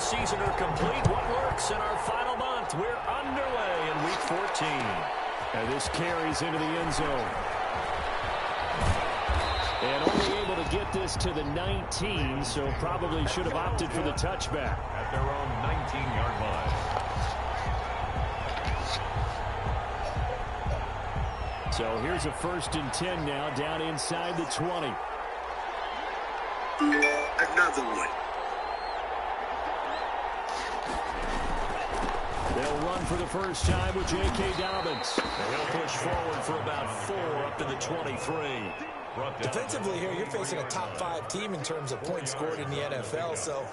season are complete. What works in our final month? We're underway in Week 14. And this carries into the end zone. And only able to get this to the 19, so probably should have opted for the touchback. At their own 19-yard line. So here's a 1st and 10 now, down inside the 20. Another one. They'll run for the first time with J.K. Dobbins. And he'll push forward for about 4 up to the 23. Defensively here, you're facing a top-5 team in terms of points scored in the NFL. So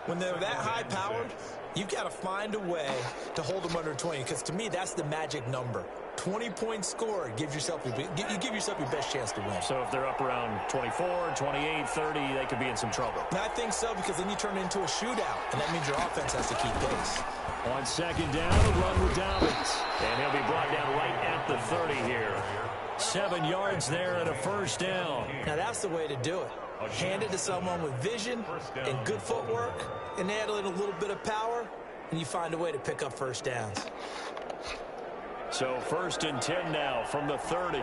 when they're that high-powered, you've got to find a way to hold them under 20. Because to me, that's the magic number. 20 points scored, you give yourself your best chance to win. So if they're up around 24, 28, 30, they could be in some trouble. And I think so, because then you turn it into a shootout, and that means your offense has to keep pace. On 2nd down, a run with Dobbins. And he'll be brought down right at the 30 here. 7 yards there and a 1st down. Now that's the way to do it. Hand it to someone with vision and good footwork, and add in a little bit of power, and you find a way to pick up 1st downs. So 1st and 10 now from the 30.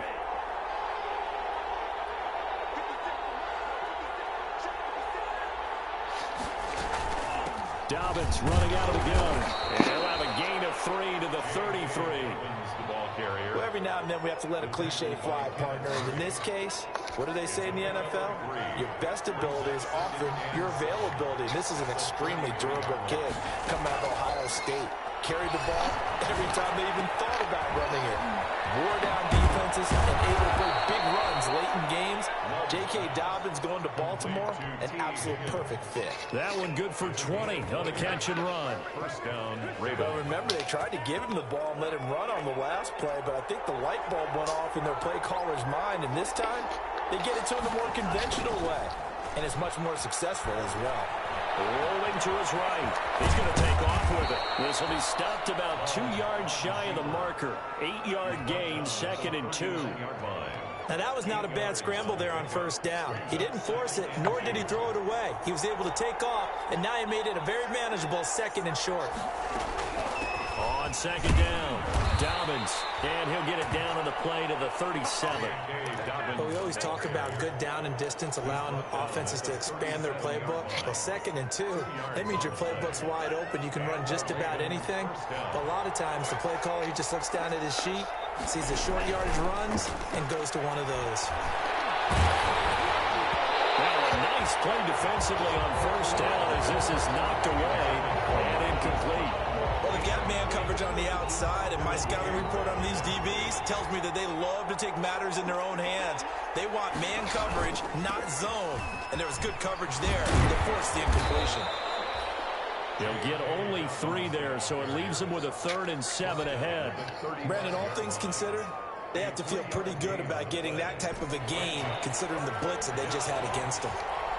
Dobbins running out of the gun. And he'll have a gain of 3 to the 33. Well, every now and then we have to let a cliche fly, partner. And in this case, what do they say in the NFL? Your best ability is often your availability. This is an extremely durable kid coming out of Ohio State. Carried the ball every time they even thought about running it. Wore down defenses and able to break big runs late in games. J.K. Dobbins going to Baltimore, an absolute perfect fit. That one good for 20 on the catch and run. 1st down, Ravens. Well, remember, they tried to give him the ball and let him run on the last play, but I think the light bulb went off in their play caller's mind, and this time they get it to him the more conventional way, and it's much more successful as well. Rolling to his right. He's going to take off with it. This will be stopped about 2 yards shy of the marker. 8-yard gain, 2nd and 2. Now, that was not a bad scramble there on 1st down. He didn't force it, nor did he throw it away. He was able to take off, and now he made it a very manageable 2nd and short. On 2nd down, Dobbins. And he'll get it down on the play to the 37. But we always talk about good down and distance, allowing offenses to expand their playbook. Well, 2nd and 2, that means your playbook's wide open. You can run just about anything. But a lot of times, the play caller, he just looks down at his sheet, sees the short yardage runs, and goes to one of those. Well, a nice play defensively on 1st down as this is knocked away and incomplete. Well, they've got man coverage on the outside, and my scouting report on these DBs tells me that they love to take matters in their own hands. They want man coverage, not zone. And there was good coverage there to force the incompletion. They'll get only 3 there, so it leaves them with a 3rd and 7 ahead. Brandon, all things considered, they have to feel pretty good about getting that type of a gain, considering the blitz that they just had against them.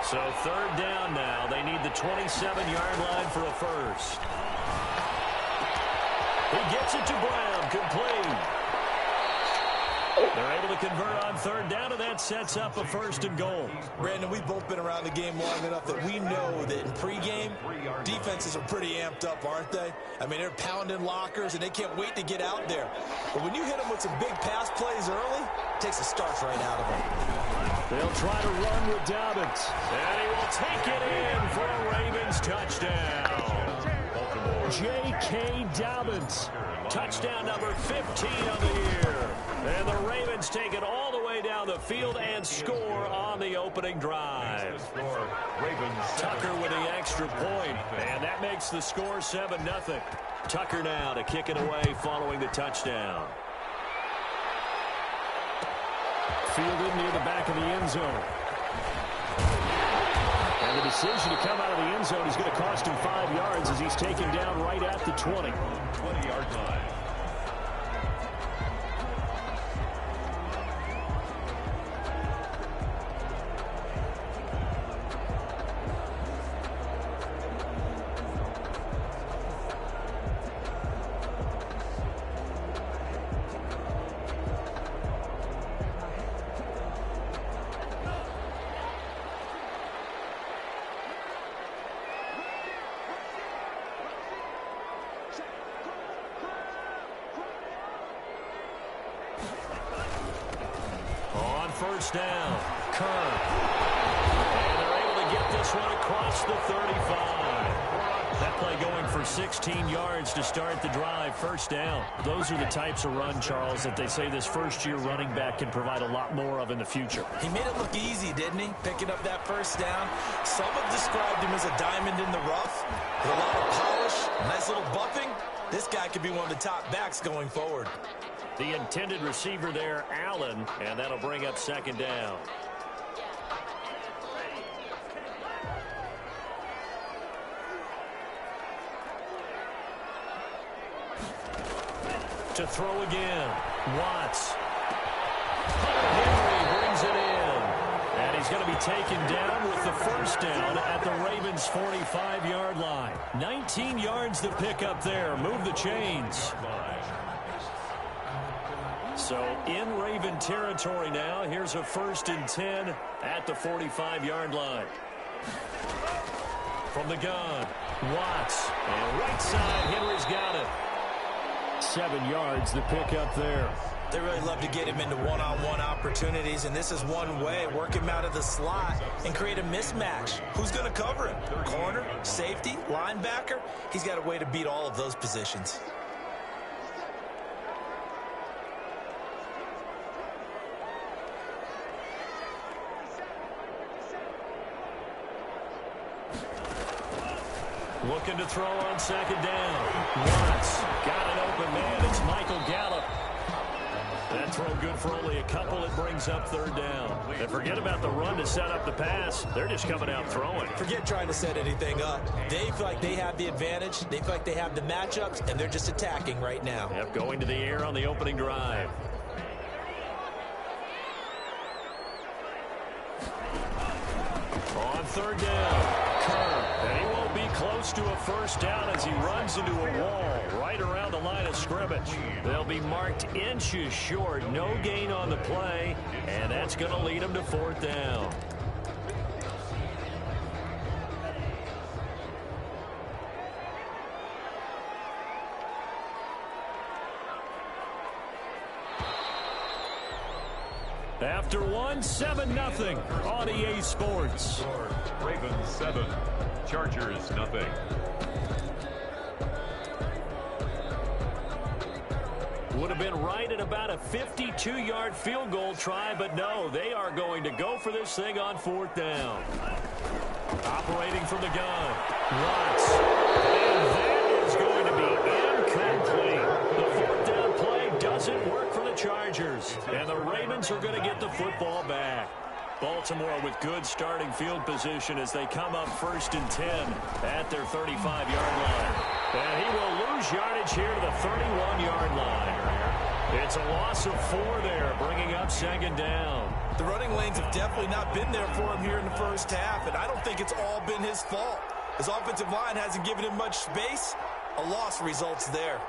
So 3rd down now. They need the 27-yard line for a 1st. He gets it to Brown, complete. They're able to convert on 3rd down, and that sets up a 1st and goal. Brandon, we've both been around the game long enough that we know that in pregame, defenses are pretty amped up, aren't they? I mean, they're pounding lockers, and they can't wait to get out there. But when you hit them with some big pass plays early, it takes the starch right out of them. They'll try to run with Dobbins. And he will take it in for a Ravens touchdown. J.K. Dobbins. Touchdown number 15 of the year. And the Ravens take it all the way down the field and score on the opening drive. Tucker with the extra point, and that makes the score 7-0. Tucker now to kick it away following the touchdown. Fielded near the back of the end zone. And the decision to come out of the end zone is going to cost him 5 yards as he's taken down right at the 20. 20-yard line. first down. Kerr. And they're able to get this one across the 35. That play going for 16 yards to start the drive. First down. Those are the types of run, Charles, that they say this first-year running back can provide a lot more of in the future. He made it look easy, didn't he? Picking up that first down. Some have described him as a diamond in the rough with a lot of polish, nice little buffing. This guy could be one of the top backs going forward. The intended receiver there, Allen, and that'll bring up second down. To throw again, Watts. Henry brings it in. And he's going to be taken down with the first down at the Ravens' 45-yard line. 19 yards to pick up there. Move the chains. So in Raven territory now. Here's a 1st and 10 at the 45-yard line. From the gun, Watts. And right side, Henry's got it. 7 yards the pick up there. They really love to get him into one-on-one opportunities, and this is one way. Work him out of the slot and create a mismatch. Who's going to cover him? Corner, safety, linebacker? He's got a way to beat all of those positions. Looking to throw on second down. Watts got an open man. It's Michael Gallup. That throw good for only a couple. It brings up third down. And forget about the run to set up the pass. They're just coming out throwing. Forget trying to set anything up. They feel like they have the advantage. They feel like they have the matchups, and they're just attacking right now. Yep, going to the air on the opening drive. On third down. And he won't be close to a first down as he runs into a wall right around the line of scrimmage. They'll be marked inches short. No gain on the play, and that's going to lead them to fourth down. After one, 7-0 on EA Sports. Ravens 7, Chargers nothing. Would have been right at about a 52-yard field goal try, but no, they are going to go for this thing on fourth down. Operating from the gun, Watts. And that is going to be incomplete. The fourth down play doesn't work for the Chargers, and the Ravens are going to get the football back. Baltimore with good starting field position as they come up 1st and 10 at their 35-yard line. And he will lose yardage here to the 31-yard line. It's a loss of 4 there, bringing up second down. The running lanes have definitely not been there for him here in the first half, and I don't think it's all been his fault. His offensive line hasn't given him much space. A loss results there.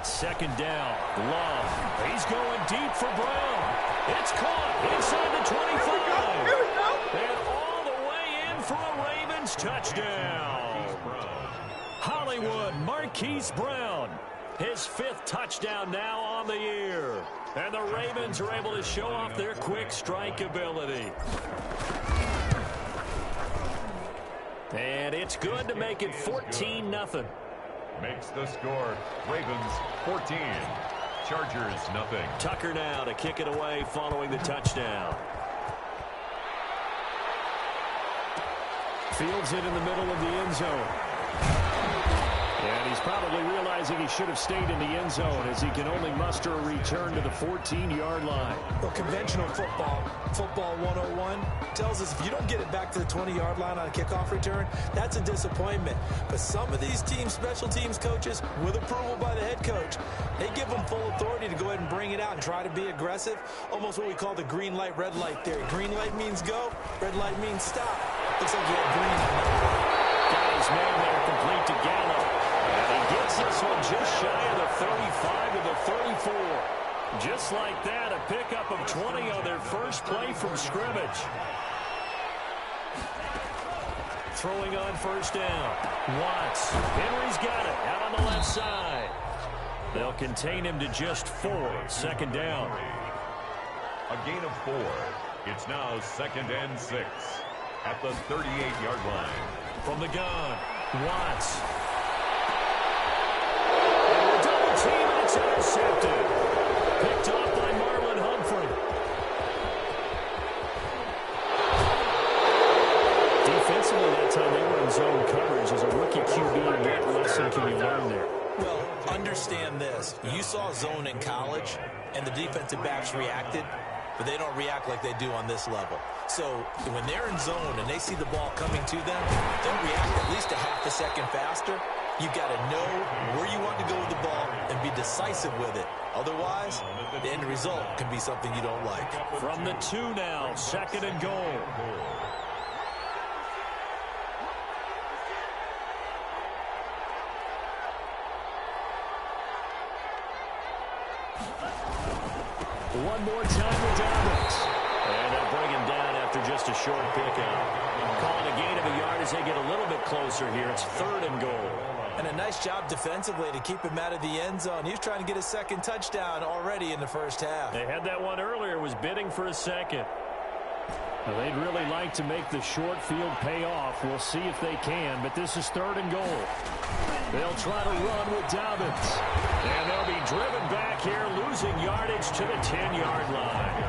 Second down, Love. He's going deep for Brown. It's caught inside the 25. Here we go. And all the way in for a Ravens touchdown. Hollywood Marquise Brown. His 5th touchdown now on the year. And the Ravens are able to show off their quick strike ability. And it's good to make it 14-0. Makes the score Ravens 14, Chargers nothing. Tucker now to kick it away following the touchdown. Fields it in the middle of the end zone. And he's probably realizing he should have stayed in the end zone as he can only muster a return to the 14-yard line. Well, conventional football 101, tells us if you don't get it back to the 20-yard line on a kickoff return, that's a disappointment. But some of these teams, special teams coaches, with approval by the head coach, they give them full authority to go ahead and bring it out and try to be aggressive. Almost what we call the green light, red light theory. Green light means go, red light means stop. Looks like you had green on that play. Got his man there complete to Gallup. And he gets this one just shy of the 35 to the 34. Just like that, a pickup of 20 on their first play from scrimmage. Throwing on first down. Watts. Henry's got it out on the left side. They'll contain him to just 4. Second down. A gain of 4. It's now 2nd and 6 at the 38-yard line. From the gun, Watts. And a double team, and it's intercepted. Picked off by Marlon Humphrey. Defensively that time, they were in zone coverage. As a rookie QB, what lesson can you learn there? Well, understand this. You saw zone in college, and the defensive backs reacted, but they don't react like they do on this level. So when they're in zone and they see the ball coming to them, they'll react at least a half a second faster. You've got to know where you want to go with the ball and be decisive with it. Otherwise, the end result can be something you don't like. From the 2 now, 2nd and goal. One more time with Dobbins. And they'll bring him down after just a short pickup. Calling a gain of a yard as they get a little bit closer here. It's 3rd and goal. And a nice job defensively to keep him out of the end zone. He was trying to get his 2nd touchdown already in the first half. They had that one earlier, was bidding for a 2nd. Well, they'd really like to make the short field pay off. We'll see if they can, but this is 3rd and goal. They'll try to run with Dobbins. And they'll be driven back here, losing yardage to the 10-yard line.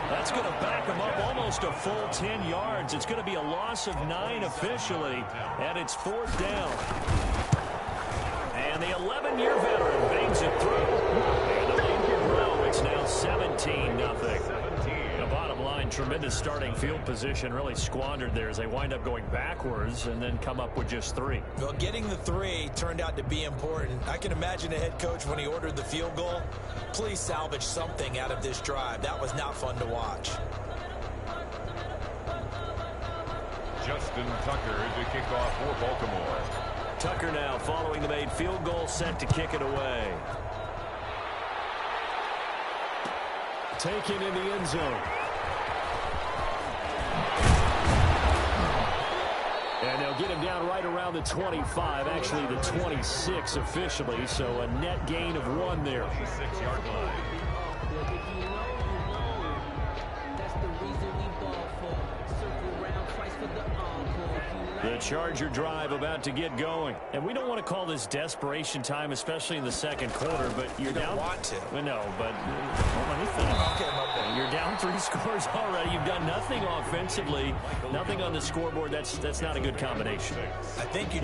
That's going to back them up almost a full 10 yards. It's going to be a loss of 9 officially, and it's 4th down. And the 11-year veteran bangs it through. And the lead will grow. It's now 17-0. The bottom line, tremendous starting field position, really squandered there as they wind up going backwards and then come up with just 3. Well, getting the 3 turned out to be important. I can imagine the head coach when he ordered the field goal. Please salvage something out of this drive. That was not fun to watch. Justin Tucker to kick off for Baltimore. Tucker now following the made field goal, set to kick it away. Taken in the end zone. And they'll get him down right around the 25, actually the 26 officially, so a net gain of 1 there. 6-yard line. The Charger drive about to get going. And we don't want to call this desperation time, especially in the 2nd quarter, but you're down. You don't want to. Well, no, but let me finish. Okay, my bad. You're down 3 scores already. You've done nothing offensively, nothing on the scoreboard. That's not a good combination. I think you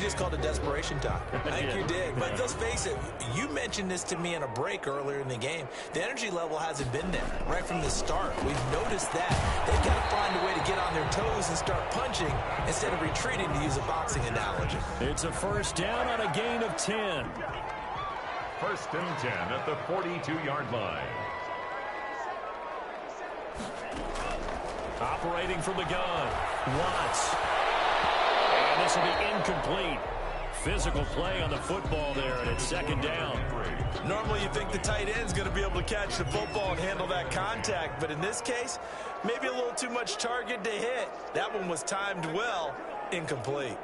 just called it desperation time. I think you did. But let's face it, you mentioned this to me in a break earlier in the game. The energy level hasn't been there right from the start. We've noticed that. They've got to find a way to get on their toes and start punching instead of retreating, to use a boxing analogy. It's a 1st down on a gain of 10. 1st and 10 at the 42-yard line. Operating from the gun, Watts. And this will be incomplete. Physical play on the football there, and it's 2nd down. Normally you think the tight end's going to be able to catch the football and handle that contact, but in this case, maybe a little too much target to hit. That one was timed well, incomplete.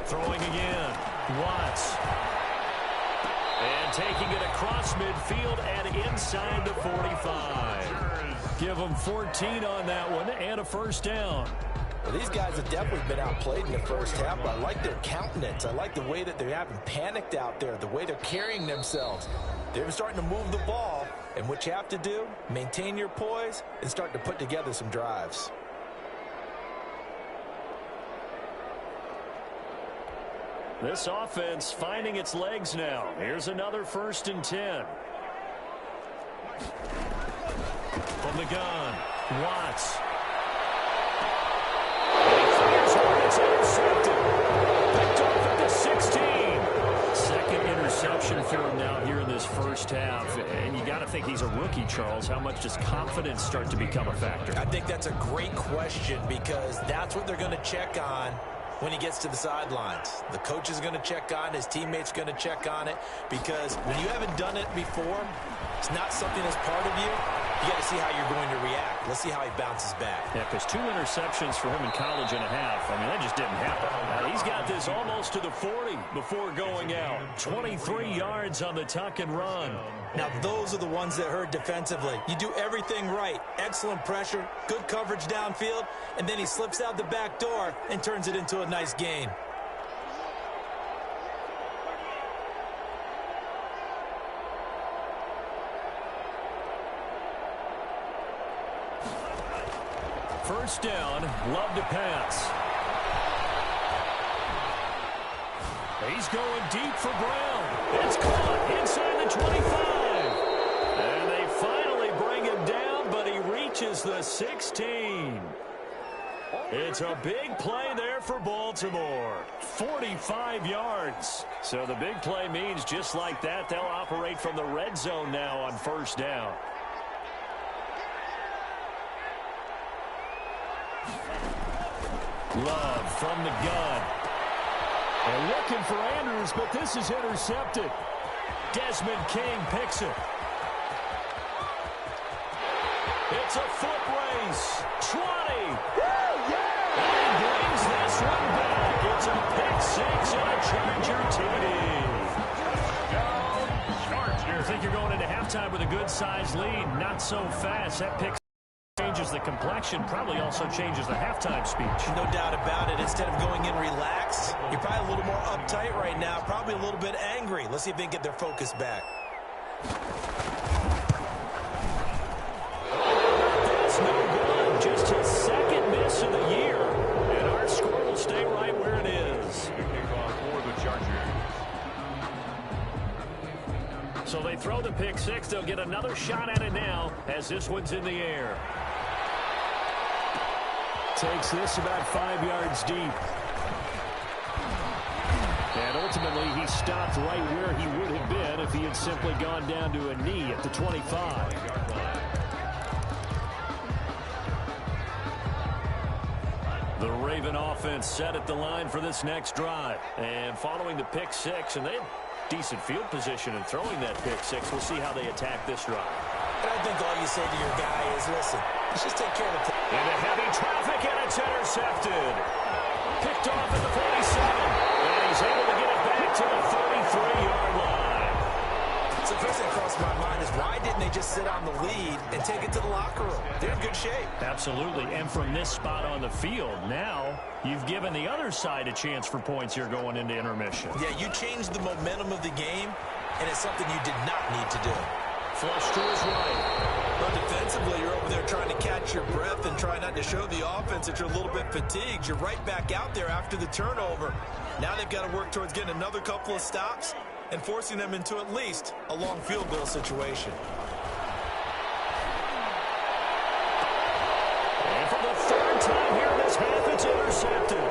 Throwing again, Watts. And taking it across midfield and inside the 45. Give them 14 on that one and a 1st down. Well, these guys have definitely been outplayed in the first half, but I like their countenance. I like the way that they haven't panicked out there, the way they're carrying themselves. They're starting to move the ball, and what you have to do, maintain your poise and start to put together some drives. This offense finding its legs now. Here's another 1st and 10. From the gun, Watts. It's intercepted. Picked off at the 16. 2nd interception for him now here in this first half. And you got to think he's a rookie, Charles. How much does confidence start to become a factor? I think that's a great question because that's what they're going to check on when he gets to the sidelines. The coach is going to check on it. His teammates going to check on it because when you haven't done it before, it's not something that's part of you. You got to see how you're going to react. Let's see how he bounces back. Yeah, because 2 interceptions for him in college and a half. I mean, that just didn't happen. He's got this almost to the 40 before going out. 23 yards on the tuck and run. Now, those are the ones that hurt defensively. You do everything right. Excellent pressure, good coverage downfield, and then he slips out the back door and turns it into a nice gain. First down, Love to pass. He's going deep for Brown. It's caught inside the 25. And they finally bring him down, but he reaches the 16. It's a big play there for Baltimore. 45 yards. So the big play means just like that, they'll operate from the red zone now on first down. Love from the gun. They're looking for Andrews, but this is intercepted. Desmond King picks it. It's a foot race. 20. And he brings this one back. It's a pick six and a Charger TD. You think you're going into halftime with a good-sized lead. Not so fast. That pick changes the complexion, probably also changes the halftime speech. No doubt about it. Instead of going in relaxed, you're probably a little more uptight right now, probably a little bit angry. Let's see if they can get their focus back. That's no good. Just his second miss of the year, and our score will stay right where it is. Kickoff for the Chargers. So they throw the pick six. They'll get another shot at it now as this one's in the air. Takes this about 5 yards deep. And ultimately, he stopped right where he would have been if he had simply gone down to a knee at the 25. The Raven offense set at the line for this next drive. And following the pick six, and they had decent field position in throwing that pick six. We'll see how they attack this drive. And I think all you say to your guy is, listen, let's just take care of the play. Into heavy traffic, and it's intercepted. Picked off at the 47. And he's able to get it back to the 33-yard line. So the first thing that crossed my mind is, why didn't they just sit on the lead and take it to the locker room? They're in good shape. Absolutely. And from this spot on the field, now you've given the other side a chance for points here going into intermission. Yeah, you changed the momentum of the game, and it's something you did not need to do. Flush to his right. But defensively, you're over there trying to catch your breath and try not to show the offense that you're a little bit fatigued. You're right back out there after the turnover. Now they've got to work towards getting another couple of stops and forcing them into at least a long field goal situation. And for the third time here in this half, it's intercepted.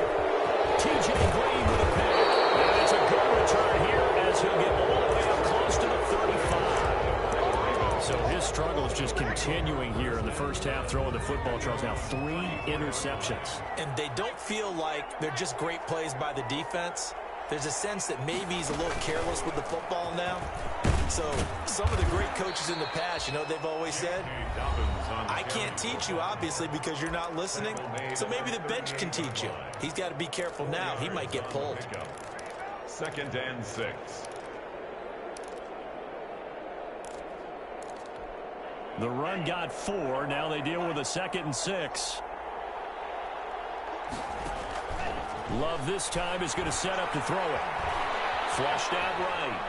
T.J. Green with a pick. And it's a good return here as he'll get all the way up close to the 35. So his struggle is just continuing here in the first half, throwing the football. Charles, now 3 interceptions. And they don't feel like they're just great plays by the defense. There's a sense that maybe he's a little careless with the football now. So some of the great coaches in the past, you know, they've always said, I can't teach you, obviously, because you're not listening. So maybe the bench can teach you. He's got to be careful now. He might get pulled. 2nd and 6. The run got 4. Now they deal with a 2nd and 6. Love this time is going to set up to throw it. Flushed out right.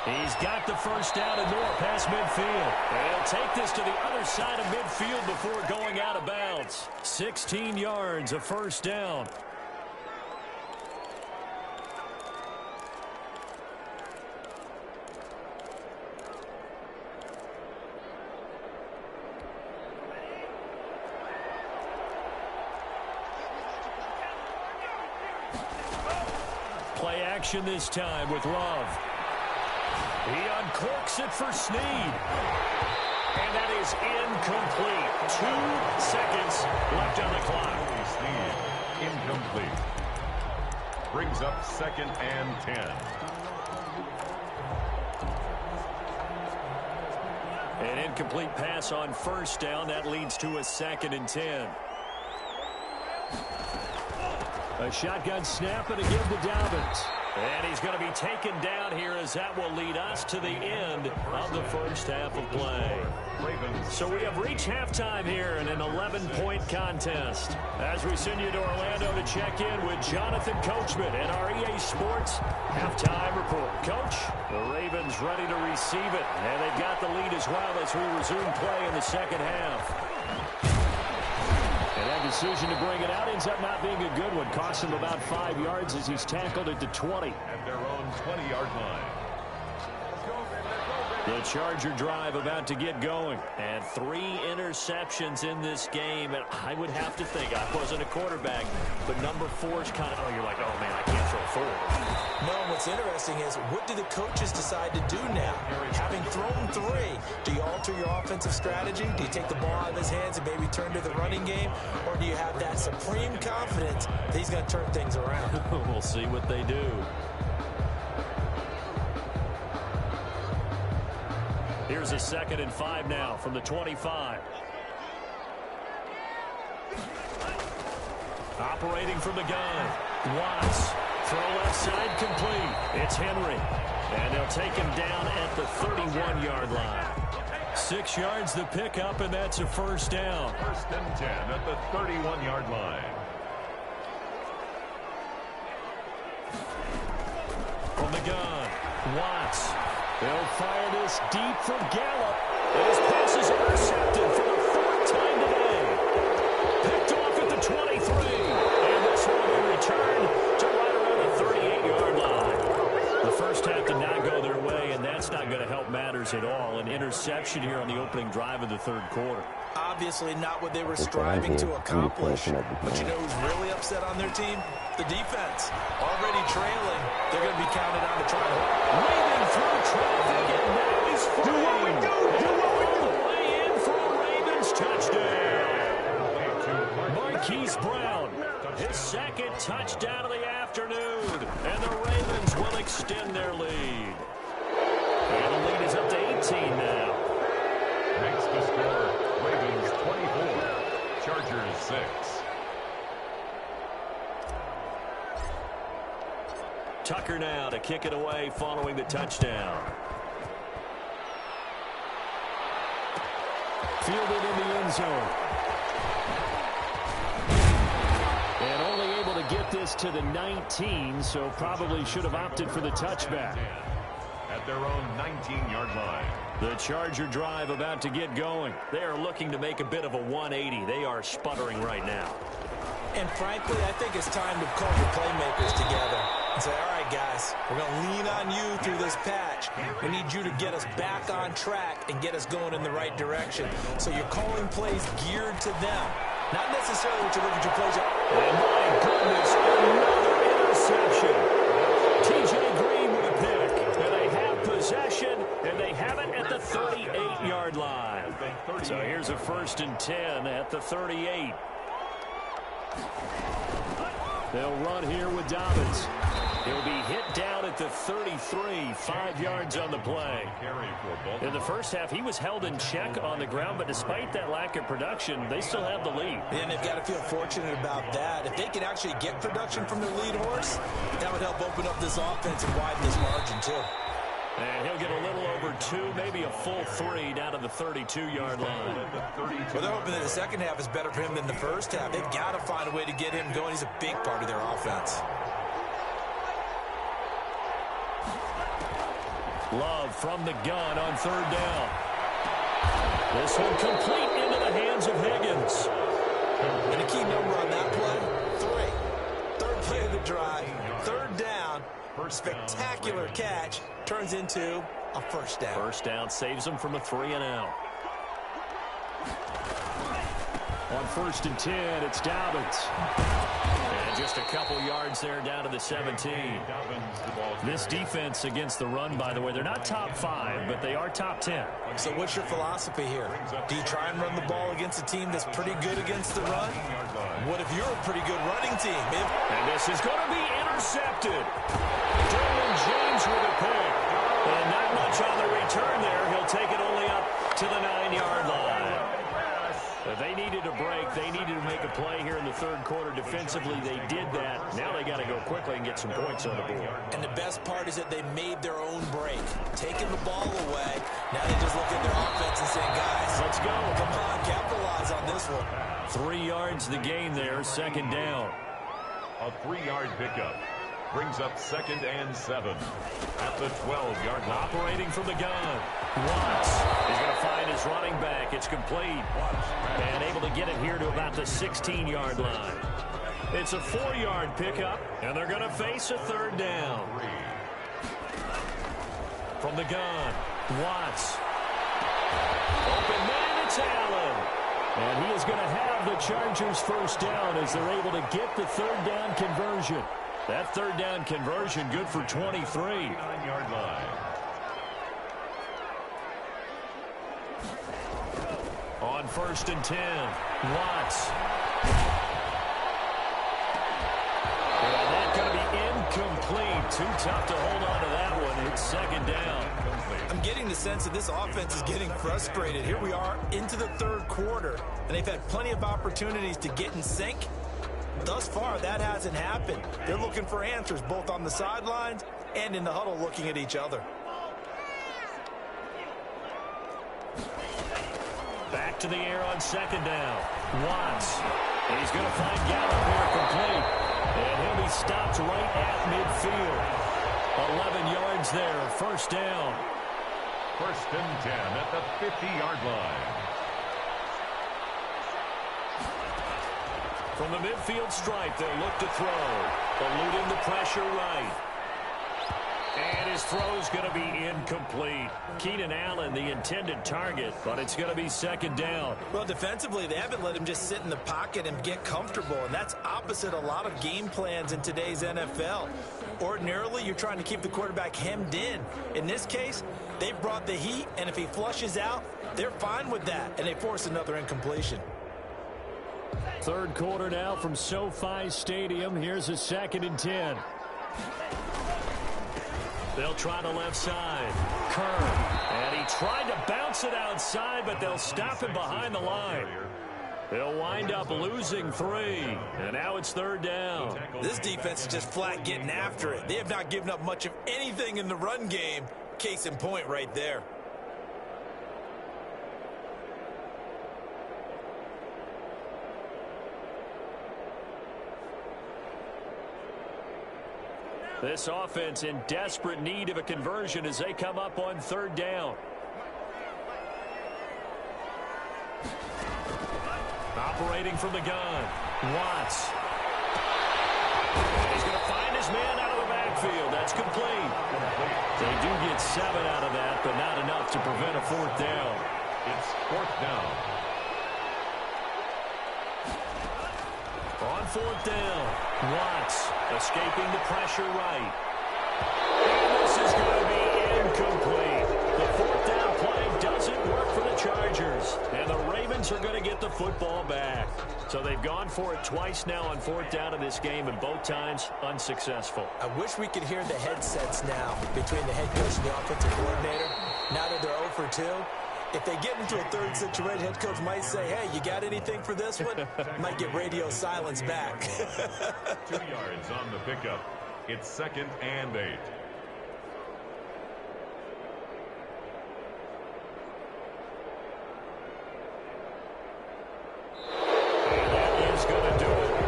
He's got the first down and more past midfield. And he'll take this to the other side of midfield before going out of bounds. 16 yards, a first down. Play action this time with Love. He uncorks it for Snead. And that is incomplete. 2 seconds left on the clock. Snead, incomplete. Brings up 2nd and 10. An incomplete pass on first down. That leads to a 2nd and 10. A shotgun snap and a give to Dobbins. And he's going to be taken down here as that will lead us to the end of the first half of play. So we have reached halftime here in an 11-point contest. As we send you to Orlando to check in with Jonathan Coachman and our EA Sports halftime report. Coach, the Ravens ready to receive it, and they've got the lead as well as we resume play in the second half. And that decision to bring it out ends up not being a good one. Cost him about 5 yards as he's tackled at the 20. At their own 20-yard line. The Charger drive about to get going. And 3 interceptions in this game. And I would have to think, I wasn't a quarterback, but number 4 is kind of, you're like, oh, man, I can't throw 4. No, what's interesting is, what do the coaches decide to do now? Having thrown 3, do you alter your offensive strategy? Do you take the ball out of his hands and maybe turn to the running game? Or do you have that supreme confidence that he's going to turn things around? We'll see what they do. Here's a 2nd and 5 now from the 25. Operating from the gun. Watts. Throw left side complete. It's Henry. And they'll take him down at the 31-yard line. 6 yards the pickup, and that's a first down. 1st and 10 at the 31-yard line. From the gun. Watts. They'll fire this deep for Gallup. And his pass is intercepted for the 4th time today. Picked off at the 23. And this will be returned to right around the 38-yard line. The first half did not go their way, and that's not going to help matters at all. An interception here on the opening drive of the 3rd quarter. Obviously not what they were striving to accomplish. But you know who's really upset on their team? The defense. Already trailing. They're going to be counted on to try to waving through traffic, and now he's free. Do what we do. Do what we do. Way in for a Ravens touchdown. Marquise Brown, his 2nd touchdown of the afternoon. And the Ravens will extend their lead. And the lead is up to 18 now. Makes the score Ravens 24, Chargers 6. Tucker now to kick it away following the touchdown. Fielded in the end zone. And only able to get this to the 19, so probably should have opted for the touchback. At their own 19-yard line. The Charger drive about to get going. They are looking to make a bit of a 180. They are sputtering right now. And frankly, I think it's time to call the playmakers together and say, all right, guys, we're going to lean on you through this patch. We need you to get us back on track and get us going in the right direction. So you're calling plays geared to them. Not necessarily what you look at your plays. Oh, my goodness, another interception. TJ Green with a pick. And they have possession, and they have it at the 38-yard line. So here's a 1st and 10 at the 38. They'll run here with Dobbins. He'll be hit down at the 33, 5 yards on the play. In the first half, he was held in check on the ground, but despite that lack of production, they still have the lead. And they've got to feel fortunate about that. If they can actually get production from their lead horse, that would help open up this offense and widen this margin, too. And he'll get a little over 2, maybe a full 3 down to the 32-yard line. Well, they're hoping that the second half is better for him than the first half. They've got to find a way to get him going. He's a big part of their offense. Love from the gun on 3rd down. This one complete into the hands of Higgins. And a key number on that play, 3. 3rd play of the drive, 3rd down. Spectacular catch turns into a first down. First down saves them from a 3-and-out. On 1st and 10, it's Dobbins. And just a couple yards there down to the 17. This defense against the run, by the way, they're not top 5, but they are top 10. So what's your philosophy here? Do you try and run the ball against a team that's pretty good against the run? What if you're a pretty good running team? And this is going to be intercepted. Derwin James with a pick. And not much on the return there. He'll take it only up to the needed to make a play here in the third quarter defensively. They did that. Now they got to go quickly and get some points on the board. And the best part is that they made their own break, taking the ball away. Now they just look at their offense and saying, guys, let's go. Come on, capitalize on this one. 3 yards the gain there, second down. A 3-yard pickup brings up 2nd and 7 at the 12-yard line. Operating from the gun. Watts is going to find his running back. It's complete. And able to get it here to about the 16-yard line. It's a 4-yard pickup, and they're going to face a third down. From the gun, Watts. Open man, it's Allen. And he is going to have the Chargers first down as they're able to get the third down conversion. That third down conversion good for 23. 9-yard line. On 1st and 10, Watts. And that's going to be incomplete. Too tough to hold on to that one. It's second down. I'm getting the sense that this offense is getting frustrated. Here we are into the third quarter, and they've had plenty of opportunities to get in sync. Thus far, that hasn't happened. They're looking for answers both on the sidelines and in the huddle looking at each other. Back to the air on second down. Watts. He's going to find Gallup here complete. And he'll be stopped right at midfield. 11 yards there, first down. 1st and 10 at the 50-yard line. From the midfield stripe, they'll look to throw. Eluding the pressure right. And his throw's going to be incomplete. Keenan Allen, the intended target, but it's going to be second down. Well, defensively, they haven't let him just sit in the pocket and get comfortable, and that's opposite a lot of game plans in today's NFL. Ordinarily, you're trying to keep the quarterback hemmed in. In this case, they've brought the heat, and if he flushes out, they're fine with that, and they force another incompletion. Third quarter now from SoFi Stadium. Here's a 2nd and 10. They'll try the left side. Kerr. And he tried to bounce it outside, but they'll stop him behind the line. They'll wind up losing 3. And now it's third down. This defense is just flat getting after it. They have not given up much of anything in the run game. Case in point right there. This offense in desperate need of a conversion as they come up on third down. Operating from the gun, Watts. He's going to find his man out of the backfield. That's complete. They do get 7 out of that, but not enough to prevent a fourth down. It's 4th down. On fourth down, Watts escaping the pressure right. And this is going to be incomplete. The fourth down play doesn't work for the Chargers. And the Ravens are going to get the football back. So they've gone for it twice now on fourth down in this game, and both times unsuccessful. I wish we could hear the headsets now between the head coach and the offensive coordinator. Now that they're 0 for 2. If they get into a third situation, head coach might say, hey, you got anything for this one? Might get radio silence back. 2 yards on the pickup. It's 2nd and 8. And that is going to do it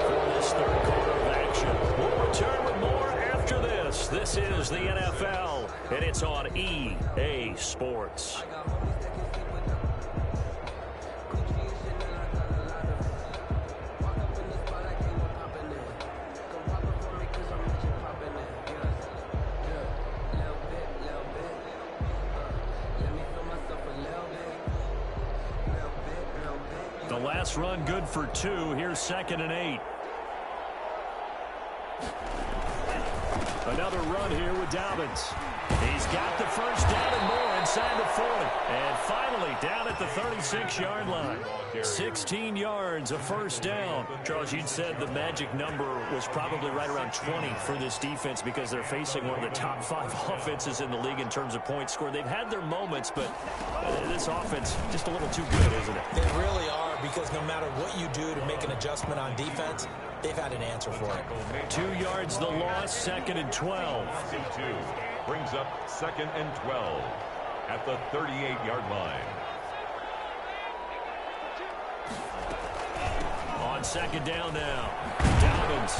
for this third quarter of action. We'll return with more after this. This is the NFL, and it's on EA Sports. The last run good for 2. Here's 2nd and 8. Another run here with Dobbins. He's got the first down and more, and inside the 40. And finally down at the 36-yard line. 16 yards, a first down. Charles, you'd said the magic number was probably right around 20 for this defense because they're facing one of the top 5 offenses in the league in terms of points scored. They've had their moments, but this offense just a little too good, isn't it? They really are, because no matter what you do to make an adjustment on defense, they've had an answer for it. 2 yards the loss, 2nd and 12. Brings up 2nd and 12 at the 38-yard line. On 2nd down now, Dobbins.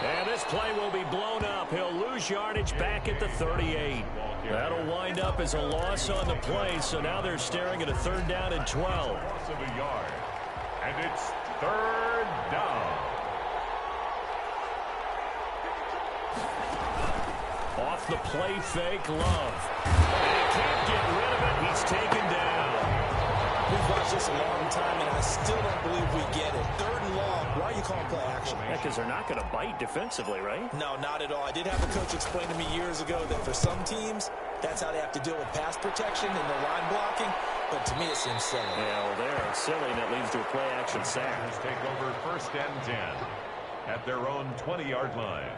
And this play will be blown up. He'll lose yardage back at the 38. That'll wind up as a loss on the play, so now they're staring at a 3rd down and 12. Loss of a yard. And it's 3rd down. Off the play fake, Love. And he can't get rid of it. He's taken down. We've watched this a long time, and I still don't believe we get it. 3rd and long. Why are you calling play action? Yeah, because they're not going to bite defensively, right? No, not at all. I did have a coach explain to me years ago that for some teams, that's how they have to deal with pass protection and their line blocking. But to me, it seems silly. Yeah, well, they're silly, and that leads to a play action sack. Take over 1st and 10 at their own 20-yard line.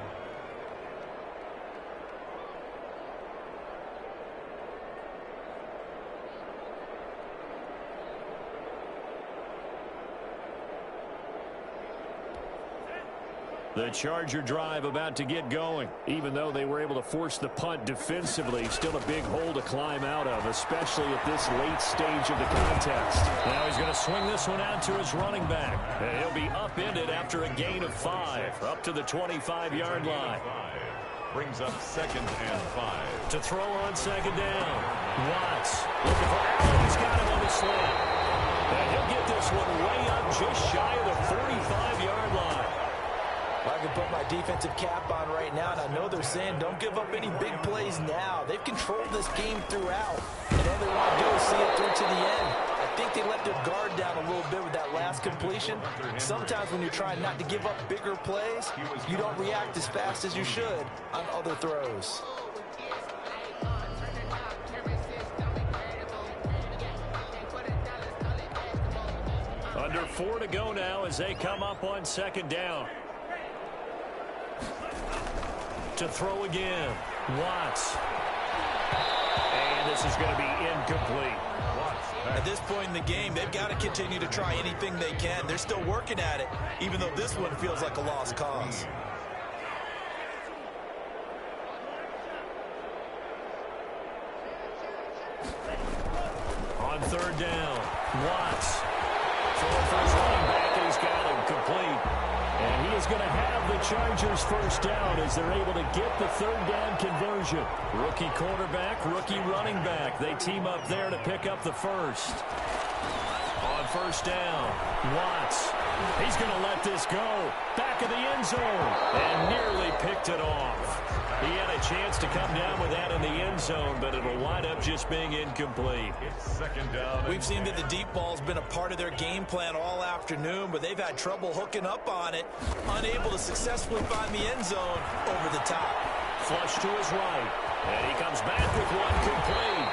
The Charger drive about to get going. Even though they were able to force the punt defensively, still a big hole to climb out of, especially at this late stage of the contest. Now he's going to swing this one out to his running back. And he'll be upended after a gain of 5, up to the 25-yard line. Brings up 2nd and 5. To throw on 2nd down. Watts looking for Allen. He's got him on the slant. And he'll get this one way up just shy of the 45-yard line. I can put my defensive cap on right now, and I know they're saying don't give up any big plays now. They've controlled this game throughout, and all they want to do is see it through to the end. I think they let their guard down a little bit with that last completion. Sometimes when you're trying not to give up bigger plays, you don't react as fast as you should on other throws. Under 4 to go now as they come up on 2nd down. To throw again, Watts. And this is going to be incomplete. At this point in the game, they've got to continue to try anything they can. They're still working at it, even though this one feels like a lost cause. On 3rd down, Watts. Throwing for his running back, and he's got him complete. And he is going to have the Chargers 1st down as they're able to get the 3rd down conversion. Rookie quarterback, rookie running back. They team up there to pick up the 1st. On 1st down, Watts. He's going to let this go. Back of the end zone. And nearly picked it off. He had a chance to come down with that in the end zone, but it'll wind up just being incomplete. It's 2nd down. We've seen that the deep ball's been a part of their game plan all afternoon, but they've had trouble hooking up on it, unable to successfully find the end zone over the top. Flush to his right, and he comes back with one complete.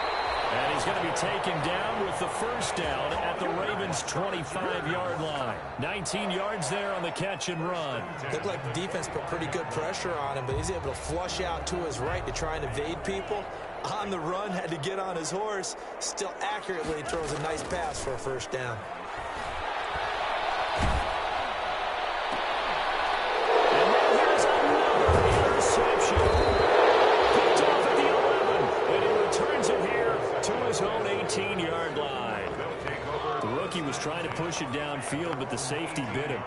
And he's going to be taken down with the 1st down at the Ravens' 25-yard line. 19 yards there on the catch and run. Looked like the defense put pretty good pressure on him, but he's able to flush out to his right to try and evade people. On the run, had to get on his horse. Still accurately throws a nice pass for a 1st down. And now here's another interception. Picked off at the 11, and he returns it here to his own 18-yard line. The rookie was trying to push it downfield, but the safety bit him.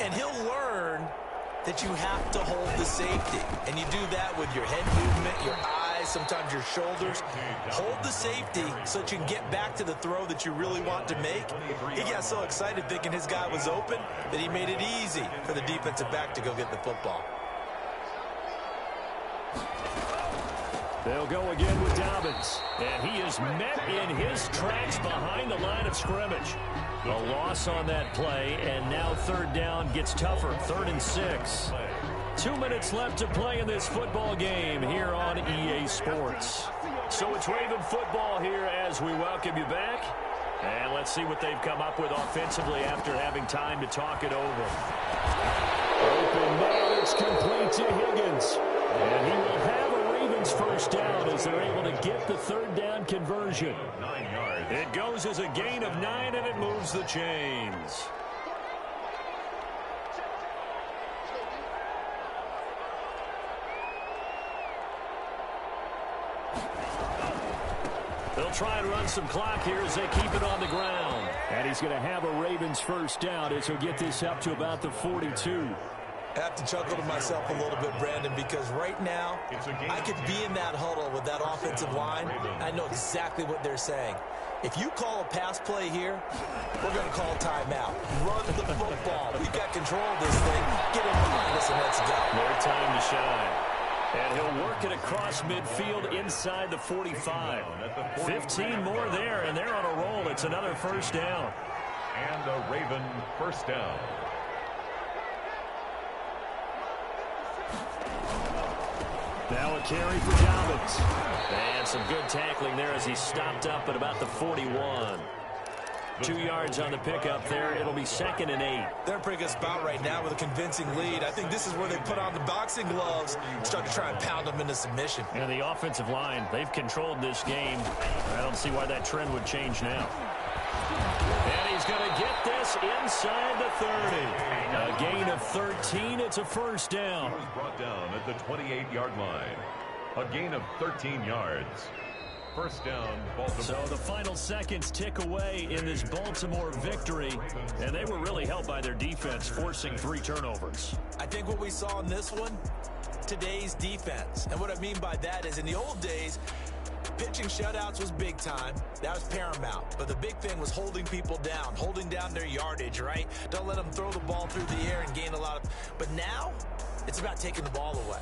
And he'll learn that you have to hold the safety. And you do that with your head movement, your eyes, sometimes your shoulders. Hold the safety so that you can get back to the throw that you really want to make. He got so excited thinking his guy was open that he made it easy for the defensive back to go get the football. They'll go again with Dobbins. And he is met in his tracks behind the line of scrimmage. A loss on that play, and now 3rd down gets tougher. 3rd and 6. 2 minutes left to play in this football game here on EA Sports. So it's Raven football here as we welcome you back. And let's see what they've come up with offensively after having time to talk it over. Open man, it's complete to Higgins. And he will have a Ravens first down as they're able to get the third down conversion. 9 yards. It goes as a gain of 9, and it moves the chains. They'll try and run some clock here as they keep it on the ground. And he's going to have a Ravens first down as he'll get this up to about the 42. I have to chuckle to myself a little bit, Brandon, because right now I could be in that huddle with that offensive line. I know exactly what they're saying. If you call a pass play here, we're going to call timeout. Run the football. We've got control of this thing. Get it behind us and let's go. More time to shine. And he'll work it across midfield inside the 45. 15 more there, and they're on a roll. It's another first down. And a Raven first down. Now a carry for Dobbins. And some good tackling there as he stopped up at about the 41. 2 yards on the pickup there. It'll be 2nd and 8. They're in a pretty good spot right now with a convincing lead. I think this is where they put on the boxing gloves and start to try and pound them into submission. And the offensive line, they've controlled this game. I don't see why that trend would change now. And he's going to get this inside the 30. A gain of 13. It's a first down. He was brought down at the 28-yard line. A gain of 13 yards. First down, Baltimore. So the final seconds tick away in this Baltimore victory, and they were really helped by their defense, forcing 3 turnovers. I think what we saw in this one, today's defense. And what I mean by that is in the old days, pitching shutouts was big time. That was paramount. But the big thing was holding people down, holding down their yardage, right? Don't let them throw the ball through the air and gain a lot of... But now, it's about taking the ball away.